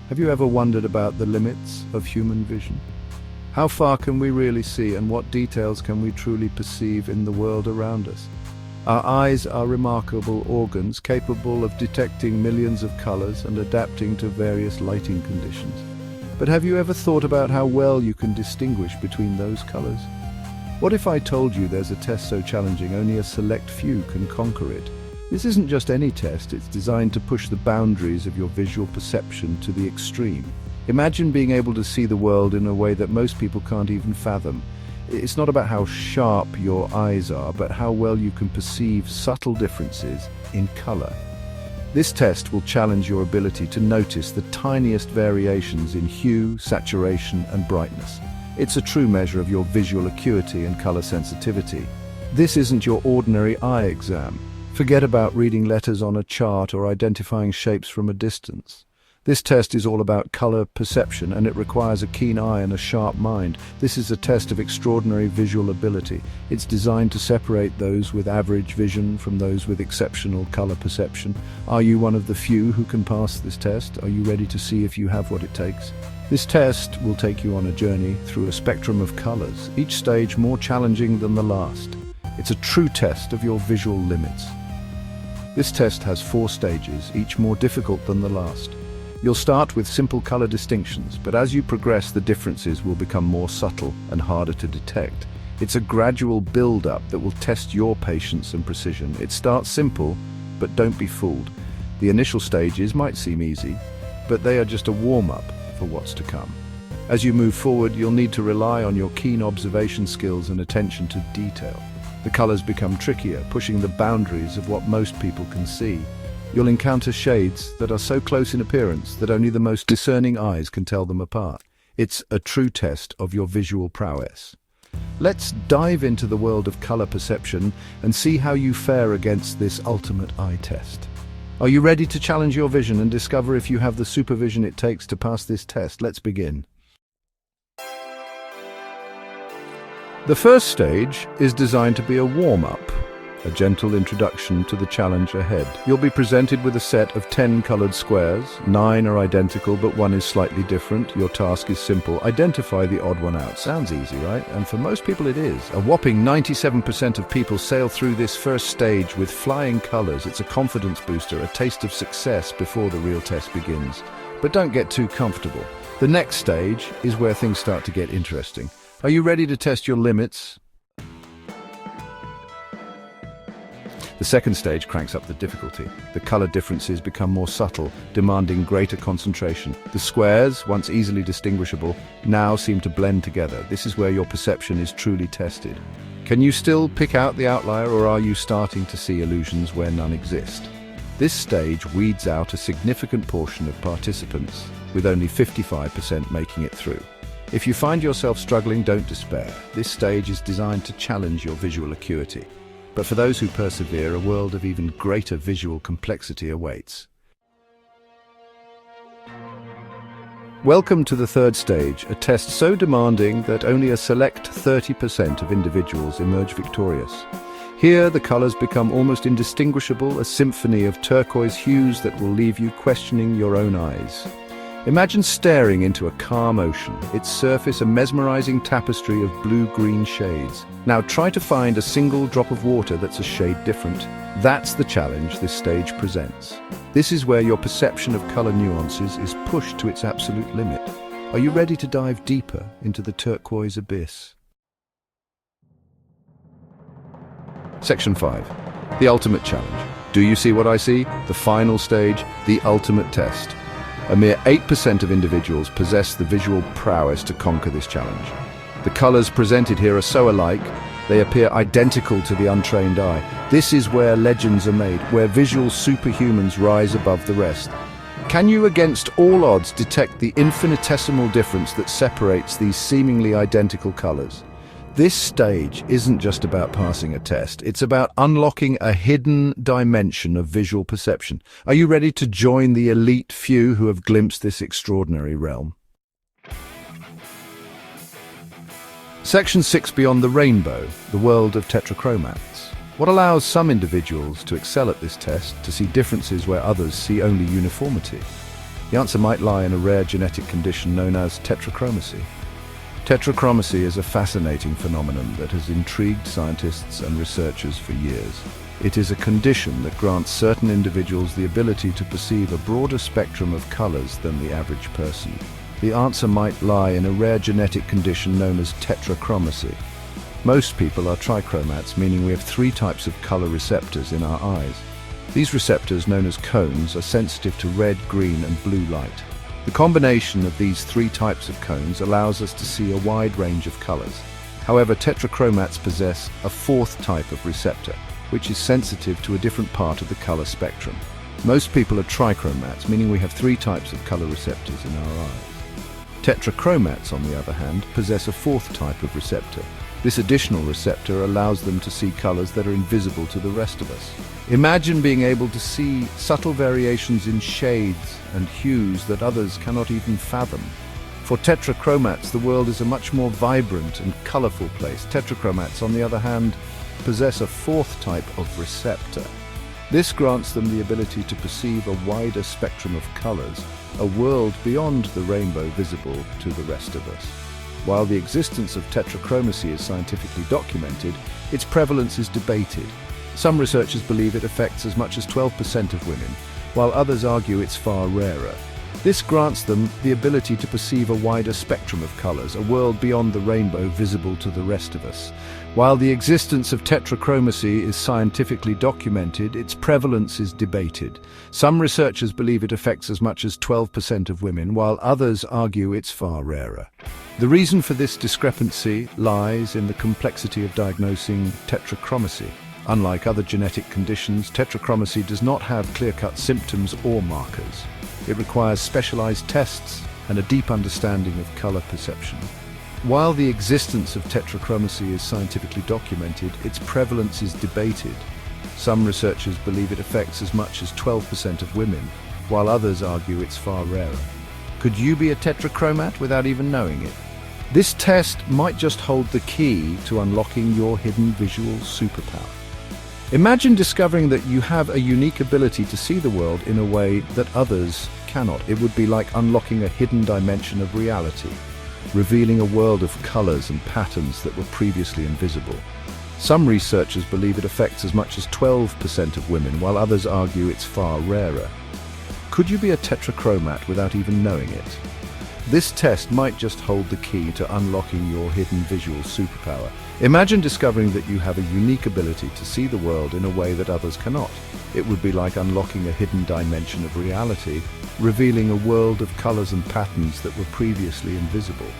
Have you ever wondered about the limits of human vision? How far can we really see, and what details can we truly perceive in the world around us? Our eyes are remarkable organs capable of detecting millions of colors and adapting to various lighting conditions. But have you ever thought about how well you can distinguish between those colors? What if I told you there's a test so challenging only a select few can conquer it? This isn't just any test, it's designed to push the boundaries of your visual perception to the extreme. Imagine being able to see the world in a way that most people can't even fathom. It's not about how sharp your eyes are, but how well you can perceive subtle differences in color. This test will challenge your ability to notice the tiniest variations in hue, saturation, and brightness. It's a true measure of your visual acuity and color sensitivity. This isn't your ordinary eye exam. Forget about reading letters on a chart or identifying shapes from a distance. This test is all about color perception, and it requires a keen eye and a sharp mind. This is a test of extraordinary visual ability. It's designed to separate those with average vision from those with exceptional color perception. Are you one of the few who can pass this test? Are you ready to see if you have what it takes? This test will take you on a journey through a spectrum of colors, each stage more challenging than the last. It's a true test of your visual limits. This test has 4 stages, each more difficult than the last. You'll start with simple color distinctions, but as you progress, the differences will become more subtle and harder to detect. It's a gradual build-up that will test your patience and precision. It starts simple, but don't be fooled. The initial stages might seem easy, but they are just a warm-up for what's to come. As you move forward, you'll need to rely on your keen observation skills and attention to detail. The colors become trickier, pushing the boundaries of what most people can see. You'll encounter shades that are so close in appearance that only the most discerning eyes can tell them apart. It's a true test of your visual prowess. Let's dive into the world of color perception and see how you fare against this ultimate eye test. Are you ready to challenge your vision and discover if you have the supervision it takes to pass this test? Let's begin. The first stage is designed to be a warm-up, a gentle introduction to the challenge ahead. You'll be presented with a set of 10 colored squares. 9 are identical, but 1 is slightly different. Your task is simple. Identify the odd one out. Sounds easy, right? And for most people it is. A whopping 97% of people sail through this first stage with flying colors. It's a confidence booster, a taste of success before the real test begins. But don't get too comfortable. The next stage is where things start to get interesting. Are you ready to test your limits? The second stage cranks up the difficulty. The color differences become more subtle, demanding greater concentration. The squares, once easily distinguishable, now seem to blend together. This is where your perception is truly tested. Can you still pick out the outlier, or are you starting to see illusions where none exist? This stage weeds out a significant portion of participants, with only 55% making it through. If you find yourself struggling, don't despair. This stage is designed to challenge your visual acuity. But for those who persevere, a world of even greater visual complexity awaits. Welcome to the third stage, a test so demanding that only a select 30% of individuals emerge victorious. Here, the colors become almost indistinguishable, a symphony of turquoise hues that will leave you questioning your own eyes. Imagine staring into a calm ocean, its surface a mesmerizing tapestry of blue-green shades. Now try to find a single drop of water that's a shade different. That's the challenge this stage presents. This is where your perception of color nuances is pushed to its absolute limit. Are you ready to dive deeper into the turquoise abyss? Section 5. The ultimate challenge. Do you see what I see? The final stage, the ultimate test. A mere 8% of individuals possess the visual prowess to conquer this challenge. The colors presented here are so alike, they appear identical to the untrained eye. This is where legends are made, where visual superhumans rise above the rest. Can you, against all odds, detect the infinitesimal difference that separates these seemingly identical colors? This stage isn't just about passing a test, it's about unlocking a hidden dimension of visual perception. Are you ready to join the elite few who have glimpsed this extraordinary realm? Section 6, Beyond the Rainbow, the world of tetrachromats. What allows some individuals to excel at this test, to see differences where others see only uniformity? The answer might lie in a rare genetic condition known as tetrachromacy. Tetrachromacy is a fascinating phenomenon that has intrigued scientists and researchers for years. It is a condition that grants certain individuals the ability to perceive a broader spectrum of colors than the average person. The answer might lie in a rare genetic condition known as tetrachromacy. Most people are trichromats, meaning we have 3 types of color receptors in our eyes. These receptors, known as cones, are sensitive to red, green, and blue light. The combination of these 3 types of cones allows us to see a wide range of colors. However, tetrachromats possess a 4th type of receptor, which is sensitive to a different part of the color spectrum. Most people are trichromats, meaning we have 3 types of color receptors in our eyes. Tetrachromats, on the other hand, possess a 4th type of receptor. This additional receptor allows them to see colors that are invisible to the rest of us. Imagine being able to see subtle variations in shades and hues that others cannot even fathom. For tetrachromats, the world is a much more vibrant and colorful place. Tetrachromats, on the other hand, possess a 4th type of receptor. This grants them the ability to perceive a wider spectrum of colors, a world beyond the rainbow visible to the rest of us. While the existence of tetrachromacy is scientifically documented, its prevalence is debated. Some researchers believe it affects as much as 12% of women, while others argue it's far rarer. This grants them the ability to perceive a wider spectrum of colors, a world beyond the rainbow visible to the rest of us. While the existence of tetrachromacy is scientifically documented, its prevalence is debated. Some researchers believe it affects as much as 12% of women, while others argue it's far rarer. The reason for this discrepancy lies in the complexity of diagnosing tetrachromacy. Unlike other genetic conditions, tetrachromacy does not have clear-cut symptoms or markers. It requires specialized tests and a deep understanding of color perception. While the existence of tetrachromacy is scientifically documented, its prevalence is debated. Some researchers believe it affects as much as 12% of women, while others argue it's far rarer. Could you be a tetrachromat without even knowing it? This test might just hold the key to unlocking your hidden visual superpower. Imagine discovering that you have a unique ability to see the world in a way that others cannot. It would be like unlocking a hidden dimension of reality, revealing a world of colors and patterns that were previously invisible. Some researchers believe it affects as much as 12% of women, while others argue it's far rarer. Could you be a tetrachromat without even knowing it? This test might just hold the key to unlocking your hidden visual superpower. Imagine discovering that you have a unique ability to see the world in a way that others cannot. It would be like unlocking a hidden dimension of reality, revealing a world of colors and patterns that were previously invisible.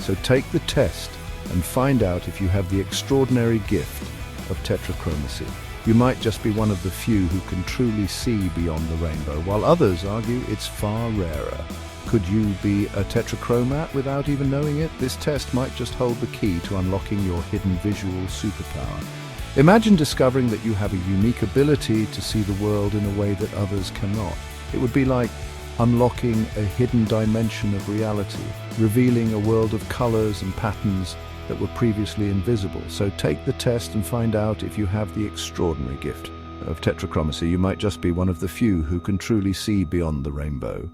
So take the test and find out if you have the extraordinary gift of tetrachromacy. You might just be one of the few who can truly see beyond the rainbow, while others argue it's far rarer. Could you be a tetrachromat without even knowing it? This test might just hold the key to unlocking your hidden visual superpower. Imagine discovering that you have a unique ability to see the world in a way that others cannot. It would be like unlocking a hidden dimension of reality, revealing a world of colors and patterns that were previously invisible. So take the test and find out if you have the extraordinary gift of tetrachromacy. You might just be one of the few who can truly see beyond the rainbow.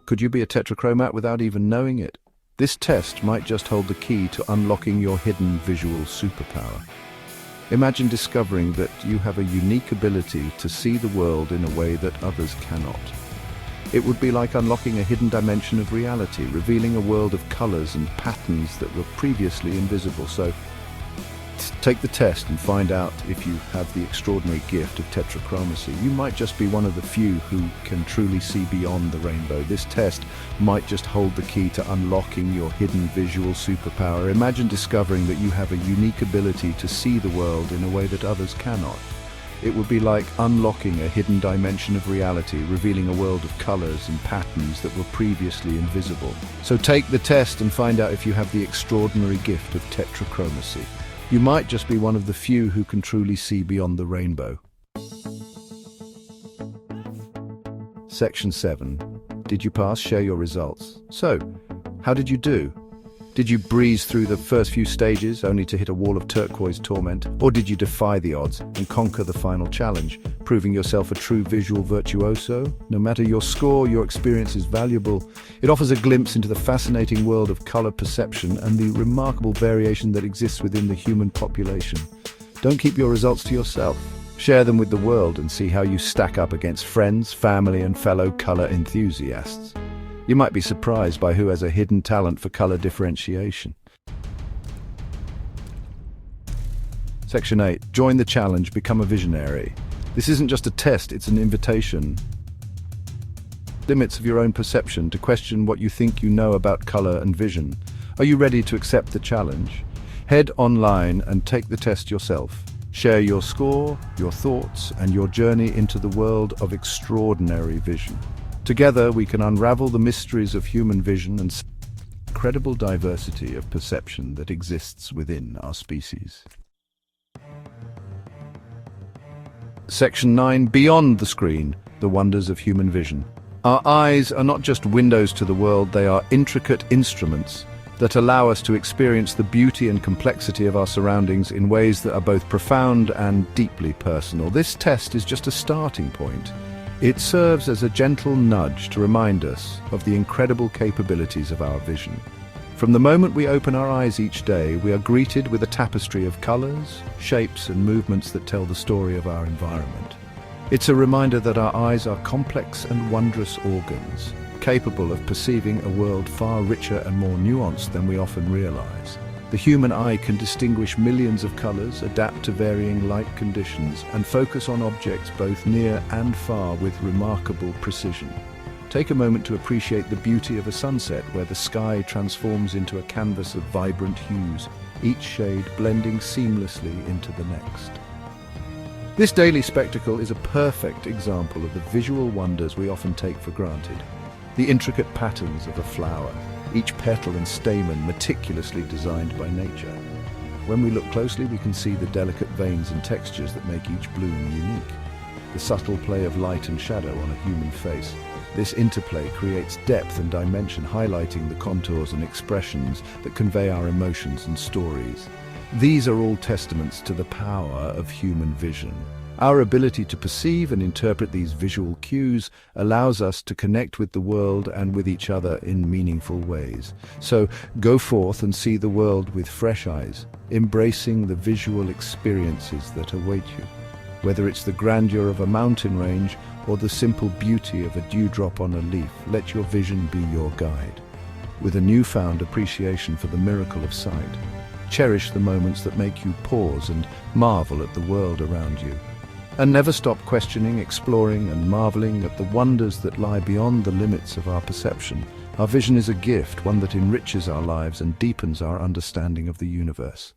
Could you be a tetrachromat without even knowing it? This test might just hold the key to unlocking your hidden visual superpower. Imagine discovering that you have a unique ability to see the world in a way that others cannot. It would be like unlocking a hidden dimension of reality, revealing a world of colors and patterns that were previously invisible. So take the test and find out if you have the extraordinary gift of tetrachromacy. You might just be one of the few who can truly see beyond the rainbow. This test might just hold the key to unlocking your hidden visual superpower. Imagine discovering that you have a unique ability to see the world in a way that others cannot. It would be like unlocking a hidden dimension of reality, revealing a world of colors and patterns that were previously invisible. So take the test and find out if you have the extraordinary gift of tetrachromacy. You might just be one of the few who can truly see beyond the rainbow. Section 7. Did you pass? Share your results. So, how did you do? Did you breeze through the first few stages only to hit a wall of turquoise torment? Or did you defy the odds and conquer the final challenge, proving yourself a true visual virtuoso? No matter your score, your experience is valuable. It offers a glimpse into the fascinating world of color perception and the remarkable variation that exists within the human population. Don't keep your results to yourself. Share them with the world and see how you stack up against friends, family, and fellow color enthusiasts. You might be surprised by who has a hidden talent for color differentiation. Section 8. Join the challenge, become a visionary. This isn't just a test, it's an invitation. Limits of your own perception to question what you think you know about color and vision. Are you ready to accept the challenge? Head online and take the test yourself. Share your score, your thoughts, and your journey into the world of extraordinary vision. Together, we can unravel the mysteries of human vision and the incredible diversity of perception that exists within our species. Section 9. Beyond the screen, the wonders of human vision. Our eyes are not just windows to the world, they are intricate instruments that allow us to experience the beauty and complexity of our surroundings in ways that are both profound and deeply personal. This test is just a starting point. It serves as a gentle nudge to remind us of the incredible capabilities of our vision. From the moment we open our eyes each day, we are greeted with a tapestry of colors, shapes, and movements that tell the story of our environment. It's a reminder that our eyes are complex and wondrous organs, capable of perceiving a world far richer and more nuanced than we often realize. The human eye can distinguish millions of colors, adapt to varying light conditions, and focus on objects both near and far with remarkable precision. Take a moment to appreciate the beauty of a sunset where the sky transforms into a canvas of vibrant hues, each shade blending seamlessly into the next. This daily spectacle is a perfect example of the visual wonders we often take for granted. The intricate patterns of a flower, each petal and stamen meticulously designed by nature. When we look closely, we can see the delicate veins and textures that make each bloom unique. The subtle play of light and shadow on a human face. This interplay creates depth and dimension, highlighting the contours and expressions that convey our emotions and stories. These are all testaments to the power of human vision. Our ability to perceive and interpret these visual cues allows us to connect with the world and with each other in meaningful ways. So go forth and see the world with fresh eyes, embracing the visual experiences that await you. Whether it's the grandeur of a mountain range or the simple beauty of a dewdrop on a leaf, let your vision be your guide. With a newfound appreciation for the miracle of sight, cherish the moments that make you pause and marvel at the world around you. And never stop questioning, exploring, and marveling at the wonders that lie beyond the limits of our perception. Our vision is a gift, one that enriches our lives and deepens our understanding of the universe.